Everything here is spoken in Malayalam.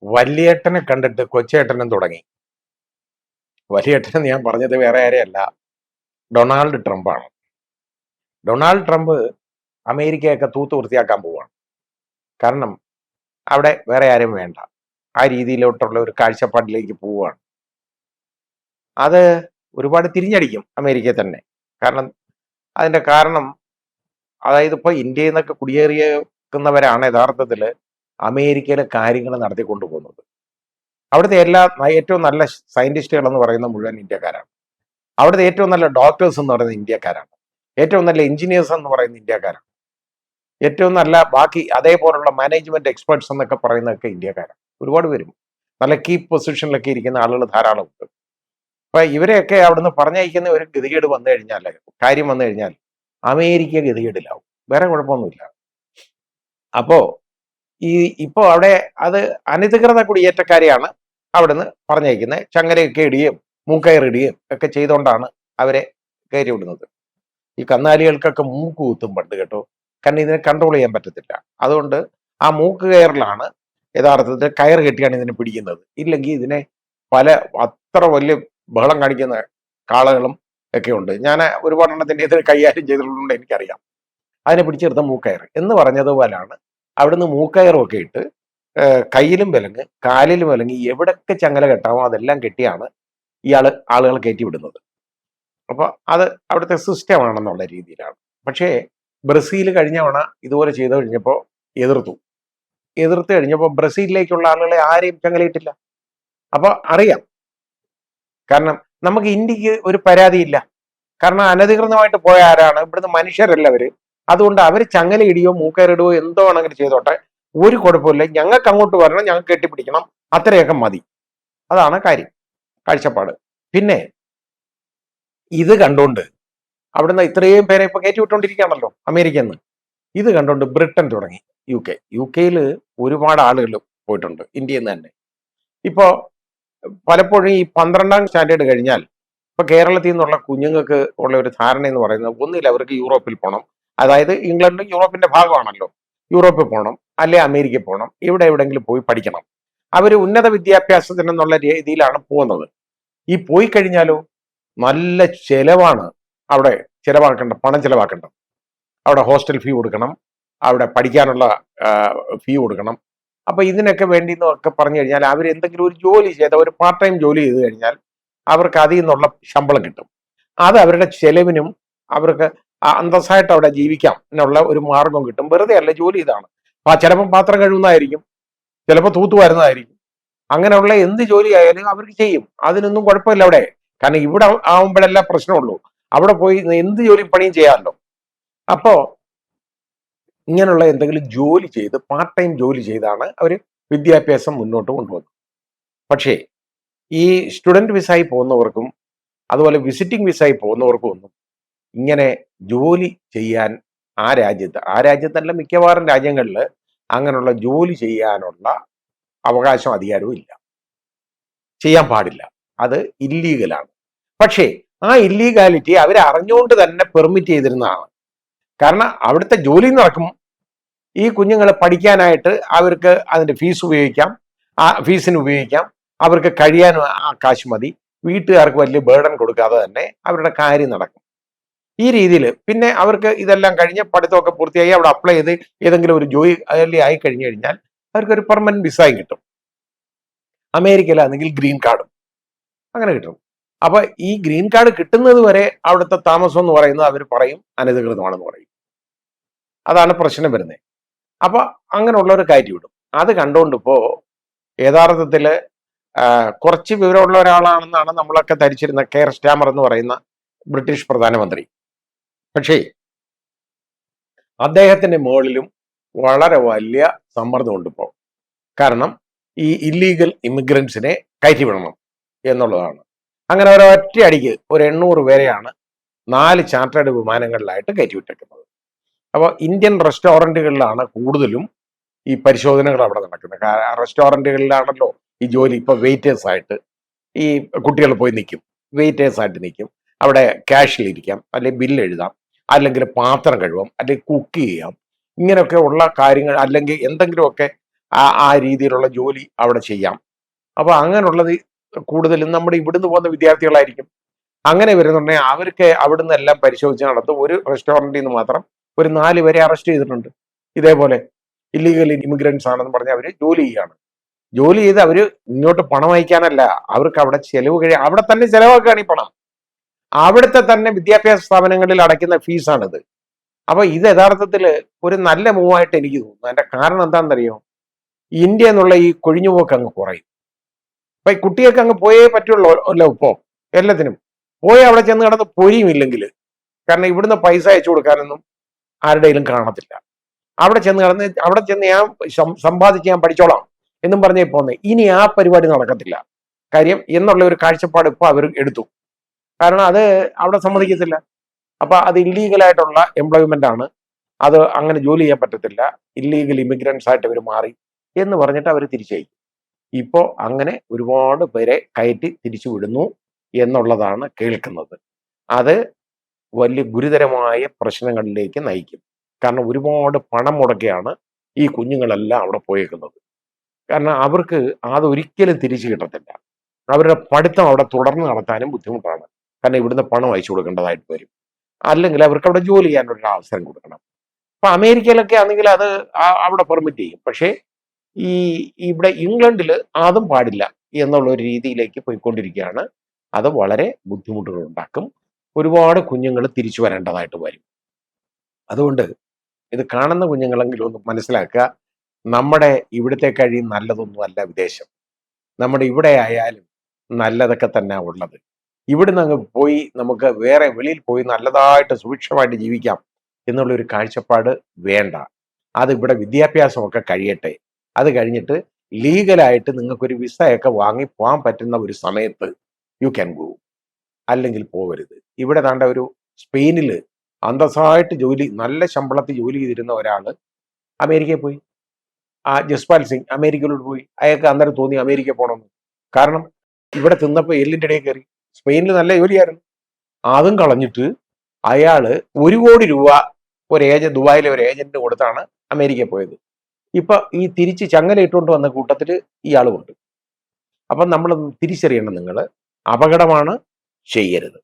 വല്യേട്ടനെ കണ്ടിട്ട് കൊച്ചേട്ടനും തുടങ്ങി. വലിയേട്ടൻ ഞാൻ പറഞ്ഞത് വേറെ ആരെയല്ല, ഡൊണാൾഡ് ട്രംപാണ്. ഡൊണാൾഡ് ട്രംപ് അമേരിക്കയൊക്കെ തൂത്ത് വൃത്തിയാക്കാൻ പോവുകയാണ്. കാരണം അവിടെ വേറെ ആരും വേണ്ട. ആ രീതിയിലോട്ടുള്ള ഒരു കാഴ്ചപ്പാടിലേക്ക് പോവുകയാണ്. അത് ഒരുപാട് തിരിഞ്ഞടിക്കും അമേരിക്കയെ തന്നെ. കാരണം അതിന്റെ കാരണം അതായത് ഇപ്പൊ ഇന്ത്യയിൽ നിന്നൊക്കെ കുടിയേറിയേക്കുന്നവരാണ് യഥാർത്ഥത്തിൽ അമേരിക്കയിലെ കാര്യങ്ങൾ നടത്തിക്കൊണ്ടു പോകുന്നത്. അവിടുത്തെ ഏറ്റവും നല്ല സയന്റിസ്റ്റുകൾ എന്ന് പറയുന്ന മുഴുവൻ ഇന്ത്യക്കാരാണ്. അവിടുത്തെ ഏറ്റവും നല്ല ഡോക്ടേഴ്സ് എന്ന് പറയുന്നത് ഇന്ത്യക്കാരാണ്. ഏറ്റവും നല്ല എഞ്ചിനീയേഴ്സ് എന്ന് പറയുന്നത് ഇന്ത്യക്കാരാണ്. ഏറ്റവും നല്ല ബാക്കി അതേപോലുള്ള മാനേജ്മെന്റ് എക്സ്പേർട്സ് എന്നൊക്കെ പറയുന്നതൊക്കെ ഇന്ത്യക്കാരാണ്. ഒരുപാട് പേരും നല്ല കീ പൊസിഷനിലൊക്കെ ഇരിക്കുന്ന ആളുകൾ ധാരാളമുണ്ട്. അപ്പൊ ഇവരെയൊക്കെ അവിടുന്ന് പറഞ്ഞയക്കുന്ന ഒരു ഗതികേട് വന്നു കഴിഞ്ഞാൽ, കാര്യം വന്നു കഴിഞ്ഞാൽ അമേരിക്ക ഗതികേടിലാവും. വേറെ കുഴപ്പമൊന്നുമില്ല. അപ്പോ ഇപ്പോ അവിടെ അത് അനധികൃത കുടിയേറ്റക്കാരെയാണ് അവിടുന്ന് പറഞ്ഞയക്കുന്നത്. ചങ്ങലയൊക്കെ ഇടുകയും മൂക്കയറിടുകയും ഒക്കെ ചെയ്തുകൊണ്ടാണ് അവരെ കയറ്റി വിടുന്നത്. ഈ കന്നാലികൾക്കൊക്കെ മൂക്ക് കുത്തും പണ്ട് കേട്ടോ. കാരണം ഇതിനെ കൺട്രോൾ ചെയ്യാൻ പറ്റത്തില്ല. അതുകൊണ്ട് ആ മൂക്ക് കയറിലാണ് യഥാർത്ഥത്തിൽ കയർ കെട്ടിയാണ് ഇതിനെ പിടിക്കുന്നത്. ഇല്ലെങ്കിൽ ഇതിനെ അത്ര വലിയ ബഹളം കാണിക്കുന്ന കാളകളും ഒക്കെ ഉണ്ട്. ഞാൻ ഒരുപാട് എണ്ണത്തിൻ്റെ ഇതിന് കൈകാര്യം ചെയ്തിട്ടുള്ളത് എനിക്കറിയാം. അതിനെ പിടിച്ചെടുത്ത മൂക്കയർ എന്ന് പറഞ്ഞതുപോലാണ് അവിടുന്ന് മൂക്കയറും ഒക്കെ ഇട്ട് കയ്യിലും വിലങ്ങ് കാലിലും വിലങ്ങ് എവിടൊക്കെ ചങ്ങല കെട്ടാമോ അതെല്ലാം കെട്ടിയാണ് ആളുകളെ കയറ്റി വിടുന്നത്. അപ്പൊ അത് അവിടുത്തെ സിസ്റ്റം ആണെന്നുള്ള രീതിയിലാണ്. പക്ഷേ ബ്രസീൽ കഴിഞ്ഞ തവണ ഇതുപോലെ ചെയ്തു കഴിഞ്ഞപ്പോൾ എതിർത്ത് കഴിഞ്ഞപ്പോൾ ബ്രസീലിലേക്കുള്ള ആളുകളെ ആരെയും ചങ്ങലയിട്ടില്ല. അപ്പൊ അറിയാം, കാരണം നമുക്ക് ഇന്ത്യക്ക് ഒരു പരാതിയില്ല. കാരണം അനധികൃതമായിട്ട് പോയ ആരാണ്? ഇവിടുന്ന് മനുഷ്യരല്ല അവര്. അതുകൊണ്ട് അവർ ചങ്ങലയിടുകയോ മൂക്കയറിടുകയോ എന്തോ ആണെങ്കിൽ ചെയ്തോട്ടെ, ഒരു കുഴപ്പമില്ല. ഞങ്ങൾക്ക് അങ്ങോട്ട് വരണം, ഞങ്ങൾക്ക് കെട്ടിപ്പിടിക്കണം, അത്രയൊക്കെ മതി. അതാണ് കാഴ്ചപ്പാട്. പിന്നെ ഇത് കണ്ടുകൊണ്ട് അവിടുന്ന് ഇത്രയും പേരെ ഇപ്പൊ കയറ്റി വിട്ടുകൊണ്ടിരിക്കുകയാണല്ലോ അമേരിക്കന്ന്. ഇത് കണ്ടുകൊണ്ട് ബ്രിട്ടൻ തുടങ്ങി. യു കെയിൽ ഒരുപാട് ആളുകൾ പോയിട്ടുണ്ട് ഇന്ത്യയിൽ നിന്ന് തന്നെ. ഇപ്പോ പലപ്പോഴും ഈ 12ാം സ്റ്റാൻഡേർഡ് കഴിഞ്ഞാൽ ഇപ്പൊ കേരളത്തിൽ നിന്നുള്ള കുഞ്ഞുങ്ങൾക്ക് ഉള്ള ഒരു ധാരണ എന്ന് പറയുന്നത് ഒന്നില്ല, അവർക്ക് യൂറോപ്പിൽ പോകണം. അതായത് ഇംഗ്ലണ്ട് യൂറോപ്പിന്റെ ഭാഗമാണല്ലോ. യൂറോപ്പിൽ പോകണം, അല്ലെ അമേരിക്കയിൽ പോകണം, എവിടെയെങ്കിലും പോയി പഠിക്കണം. അവർ ഉന്നത വിദ്യാഭ്യാസത്തിന് എന്നുള്ള രീതിയിലാണ് പോകുന്നത്. ഈ പോയി കഴിഞ്ഞാലോ നല്ല ചെലവാണ് അവിടെ പണം ചെലവാക്കേണ്ടത്. അവിടെ ഹോസ്റ്റൽ ഫീ കൊടുക്കണം, അവിടെ പഠിക്കാനുള്ള ഫീ കൊടുക്കണം. അപ്പൊ ഇതിനൊക്കെ വേണ്ടി എന്നൊക്കെ പറഞ്ഞു കഴിഞ്ഞാൽ അവർ എന്തെങ്കിലും ഒരു ജോലി ചെയ്ത ഒരു പാർട്ട് ടൈം ജോലി ചെയ്ത് കഴിഞ്ഞാൽ അവർക്ക് അതിൽ നിന്നുള്ള ശമ്പളം കിട്ടും. അത് അവരുടെ ചെലവിനും അവർക്ക് അന്തസ്സായിട്ട് അവിടെ ജീവിക്കാം എന്നുള്ള ഒരു മാർഗം കിട്ടും. വെറുതെ അല്ല, ജോലി ഇതാണ്. ചിലപ്പോൾ പാത്രം കഴുകുന്നതായിരിക്കും, ചിലപ്പോൾ തൂത്തുവരുന്നതായിരിക്കും. അങ്ങനെയുള്ള എന്ത് ജോലി ആയാലും അവർക്ക് ചെയ്യും. അതിനൊന്നും കുഴപ്പമില്ല അവിടെ. കാരണം ഇവിടെ ആവുമ്പോഴല്ല പ്രശ്നമുള്ളൂ. അവിടെ പോയി എന്ത് പണിയും ചെയ്യാമല്ലോ. അപ്പോ ഇങ്ങനെയുള്ള എന്തെങ്കിലും ജോലി ചെയ്ത് പാർട്ട് ടൈം ജോലി ചെയ്താണ് അവർ വിദ്യാഭ്യാസം മുന്നോട്ട് കൊണ്ടുവന്നത്. പക്ഷേ ഈ സ്റ്റുഡൻറ് വിസായി പോകുന്നവർക്കും അതുപോലെ വിസിറ്റിംഗ് വിസായി പോകുന്നവർക്കും ഒന്നും ഇങ്ങനെ ജോലി ചെയ്യാൻ ആ രാജ്യത്തല്ല മിക്കവാറും രാജ്യങ്ങളിൽ അങ്ങനെയുള്ള ജോലി ചെയ്യാനുള്ള അവകാശം അധികാരവും ഇല്ല, ചെയ്യാൻ പാടില്ല. അത് ഇല്ലീഗലാണ്. പക്ഷേ ആ ഇല്ലീഗാലിറ്റി അവരറിഞ്ഞുകൊണ്ട് തന്നെ പെർമിറ്റ് ചെയ്തിരുന്നതാണ്. കാരണം അവിടുത്തെ ജോലി നടക്കും, ഈ കുഞ്ഞുങ്ങളെ പഠിക്കാനായിട്ട് അവർക്ക് അതിൻ്റെ ഫീസ് ഉപയോഗിക്കാം, ആ ഫീസിന് ഉപയോഗിക്കാം, അവർക്ക് കഴിയാനും ആ കാശ് മതി, വീട്ടുകാർക്ക് വലിയ ബേർഡൻ കൊടുക്കാതെ തന്നെ അവരുടെ കാര്യം നടക്കും. ഈ രീതിയിൽ പിന്നെ അവർക്ക് ഇതെല്ലാം കഴിഞ്ഞ് പഠിത്തമൊക്കെ പൂർത്തിയായി അവിടെ അപ്ലൈ ചെയ്ത് ഏതെങ്കിലും ഒരു ജോലി ആയി കഴിഞ്ഞു കഴിഞ്ഞാൽ അവർക്കൊരു പെർമനന്റ് വിസയും കിട്ടും. അമേരിക്കയിലാണെങ്കിൽ ഗ്രീൻ കാർഡും അങ്ങനെ കിട്ടും. അപ്പൊ ഈ ഗ്രീൻ കാർഡ് കിട്ടുന്നത് വരെ അവിടുത്തെ താമസം എന്ന് പറയുന്നത് അവർ പറയും അനധികൃതമാണെന്ന് പറയും. അതാണ് പ്രശ്നം വരുന്നത്. അപ്പൊ അങ്ങനെയുള്ളവർ കയറ്റി വിടും. അത് കണ്ടുകൊണ്ട് ഇപ്പോ യഥാർത്ഥത്തില് കുറച്ച് വിവരമുള്ള ഒരാളാണെന്നാണ് നമ്മളൊക്കെ ധരിച്ചിരുന്ന കെയർ സ്റ്റാമർ എന്ന് പറയുന്ന ബ്രിട്ടീഷ് പ്രധാനമന്ത്രി. പക്ഷേ അദ്ദേഹത്തിന്റെ മുകളിലും വളരെ വലിയ സമ്മർദ്ദമുണ്ട് ഇപ്പോൾ. കാരണം ഈ ഇല്ലീഗൽ ഇമിഗ്രൻസിനെ കയറ്റി വിടണം എന്നുള്ളതാണ്. അങ്ങനെ ഒരൊറ്റ അടിക്ക് ഒരു 800 പേരെയാണ് 4 ചാർട്ടേഡ് വിമാനങ്ങളിലായിട്ട് കയറ്റിവിട്ടേക്കുന്നത്. അപ്പോൾ ഇന്ത്യൻ റെസ്റ്റോറൻറ്റുകളിലാണ് കൂടുതലും ഈ പരിശോധനകൾ അവിടെ നടക്കുന്നത്. റെസ്റ്റോറൻറ്റുകളിലാണല്ലോ ഈ ജോലി. ഇപ്പോൾ വെയിറ്റേഴ്സായിട്ട് ഈ കുട്ടികൾ പോയി നിൽക്കും, വെയിറ്റേഴ്സായിട്ട് നിൽക്കും. അവിടെ ക്യാഷിലിരിക്കാം, അല്ലെങ്കിൽ ബില്ല് എഴുതാം, അല്ലെങ്കിൽ പാത്രം കഴുകാം, അല്ലെങ്കിൽ കുക്ക് ചെയ്യാം. ഇങ്ങനെയൊക്കെ ഉള്ള കാര്യങ്ങൾ, അല്ലെങ്കിൽ എന്തെങ്കിലുമൊക്കെ ആ രീതിയിലുള്ള ജോലി അവിടെ ചെയ്യാം. അപ്പൊ അങ്ങനെയുള്ളത് കൂടുതലും നമ്മുടെ ഇവിടുന്ന് പോകുന്ന വിദ്യാർത്ഥികളായിരിക്കും. അങ്ങനെ വരുന്നുണ്ടെങ്കിൽ അവർക്ക് അവിടുന്ന് എല്ലാം പരിശോധിച്ച് നടത്തും. ഒരു റെസ്റ്റോറൻറ്റിൽ നിന്ന് മാത്രം ഒരു 4 പേരെ അറസ്റ്റ് ചെയ്തിട്ടുണ്ട്. ഇതേപോലെ ഇല്ലീഗൽ ഇമിഗ്രൻസ് ആണെന്ന് പറഞ്ഞ് അവർ ജോലി ചെയ്യാണ്. ജോലി ചെയ്ത് അവർ ഇങ്ങോട്ട് പണം അയക്കാനല്ല, അവർക്ക് അവിടെ ചെലവ് അവിടെ തന്നെ ചെലവാക്കുകയാണ് ഈ പണം. അവിടുത്തെ തന്നെ വിദ്യാഭ്യാസ സ്ഥാപനങ്ങളിൽ അടയ്ക്കുന്ന ഫീസാണിത്. അപ്പൊ ഇത് യഥാർത്ഥത്തിൽ ഒരു നല്ല മൂവായിട്ട് എനിക്ക് തോന്നുന്നു. അതിന്റെ കാരണം എന്താണെന്നറിയോ? ഇന്ത്യ എന്നുള്ള ഈ കൊഴിഞ്ഞുപോക്ക് അങ്ങ് കുറയും. അപ്പൊ ഈ കുട്ടികൾക്ക് അങ്ങ് പോയേ പറ്റുള്ളൂ അല്ലോ ഇപ്പോ എല്ലാത്തിനും. പോയി അവിടെ ചെന്ന് കിടന്ന് പൊരിയുമില്ലെങ്കിൽ, കാരണം ഇവിടുന്ന് പൈസ അയച്ചു കൊടുക്കാനൊന്നും ആരുടെയിലും കാണത്തില്ല. അവിടെ ചെന്ന് ഞാൻ സമ്പാദിച്ച് ഞാൻ പഠിച്ചോളാം എന്നും പറഞ്ഞേ പോന്നെ. ഇനി ആ പരിപാടി നടക്കത്തില്ല. കാര്യം എന്നുള്ള ഒരു കാഴ്ചപ്പാട് ഇപ്പൊ അവർ എടുത്തു. കാരണം അത് അവിടെ സമ്മതിക്കത്തില്ല. അപ്പൊ അത് ഇല്ലീഗലായിട്ടുള്ള എംപ്ലോയ്മെന്റ് ആണ്, അത് അങ്ങനെ ജോലി ചെയ്യാൻ പറ്റത്തില്ല, ഇല്ലീഗൽ ഇമിഗ്രൻസ് ആയിട്ട് അവർ മാറി എന്ന് പറഞ്ഞിട്ട് അവർ തിരിച്ചയക്കും. ഇപ്പോൾ അങ്ങനെ ഒരുപാട് പേരെ കയറ്റി തിരിച്ചു വിടുന്നു എന്നുള്ളതാണ് കേൾക്കുന്നത്. അത് വലിയ ഗുരുതരമായ പ്രശ്നങ്ങളിലേക്ക് നയിക്കും. കാരണം ഒരുപാട് പണം മുടക്കിയാണ് ഈ കുഞ്ഞുങ്ങളെല്ലാം അവിടെ പോയേക്കുന്നത്. കാരണം അവർക്ക് അതൊരിക്കലും തിരിച്ചു കിട്ടത്തില്ല. അവരുടെ പഠിത്തം അവിടെ തുടർന്ന് നടത്താനും ബുദ്ധിമുട്ടാണ്. കാരണം ഇവിടുന്ന് പണം അയച്ചു കൊടുക്കേണ്ടതായിട്ട് വരും. അല്ലെങ്കിൽ അവർക്ക് അവിടെ ജോലി ചെയ്യാനുള്ള അവസരം കൊടുക്കണം. അപ്പൊ അമേരിക്കയിലൊക്കെ ആണെങ്കിൽ അത് അവിടെ പെർമിറ്റ് ചെയ്യും. പക്ഷേ ഈ ഇവിടെ ഇംഗ്ലണ്ടിൽ അതും പാടില്ല എന്നുള്ള ഒരു രീതിയിലേക്ക് പോയിക്കൊണ്ടിരിക്കുകയാണ്. അത് വളരെ ബുദ്ധിമുട്ടുകൾ ഉണ്ടാക്കും. ഒരുപാട് കുഞ്ഞുങ്ങൾ തിരിച്ചു വരേണ്ടതായിട്ട് വരും. അതുകൊണ്ട് ഇത് കാണുന്ന കുഞ്ഞുങ്ങളെങ്കിലും ഒന്ന് മനസ്സിലാക്കുക, നമ്മുടെ ഇവിടുത്തെ കഴിയും നല്ലതൊന്നും അല്ല വിദേശം. നമ്മുടെ ഇവിടെ ആയാലും നല്ലതൊക്കെ തന്നെ ഉള്ളത്. ഇവിടുന്ന് അങ്ങ് പോയി നമുക്ക് വേറെ വെളിയിൽ പോയി നല്ലതായിട്ട് സുഭിക്ഷമായിട്ട് ജീവിക്കാം എന്നുള്ളൊരു കാഴ്ചപ്പാട് വേണ്ട. അത് ഇവിടെ വിദ്യാഭ്യാസമൊക്കെ കഴിയട്ടെ. അത് കഴിഞ്ഞിട്ട് ലീഗലായിട്ട് നിങ്ങൾക്കൊരു വിസയൊക്കെ വാങ്ങി പോകാൻ പറ്റുന്ന ഒരു സമയത്ത് യു ക്യാൻ ഗോ. അല്ലെങ്കിൽ പോകരുത്. ഇവിടെ താണ്ട ഒരു സ്പെയിനിൽ അന്തസ്സായിട്ട് നല്ല ശമ്പളത്തിൽ ജോലി ചെയ്തിരുന്ന ഒരാള് അമേരിക്കയിൽ പോയി. ജസ്പാൽ സിംഗ് അമേരിക്കയിലോട്ട് പോയി. അയാൾക്ക് അന്നേരം തോന്നി അമേരിക്ക പോകണമെന്ന്. കാരണം ഇവിടെ തിന്നപ്പോൾ എല്ലിൻ്റെ ഇടയിൽ കയറി. സ്പെയിനിൽ നല്ല ജോലിയായിരുന്നു. അതും കളഞ്ഞിട്ട് അയാള് 1 കോടി രൂപ ദുബായിലെ ഒരു ഏജന്റിന് കൊടുത്താണ് അമേരിക്കയിൽ പോയത്. ഇപ്പൊ ഈ തിരിച്ച് ചങ്ങല ഇട്ടുകൊണ്ട് വന്ന കൂട്ടത്തിൽ ഇയാളുമുണ്ട്. അപ്പം നമ്മൾ തിരിച്ചറിയണം, നിങ്ങൾ അപകടമാണ്, ചെയ്യരുത്.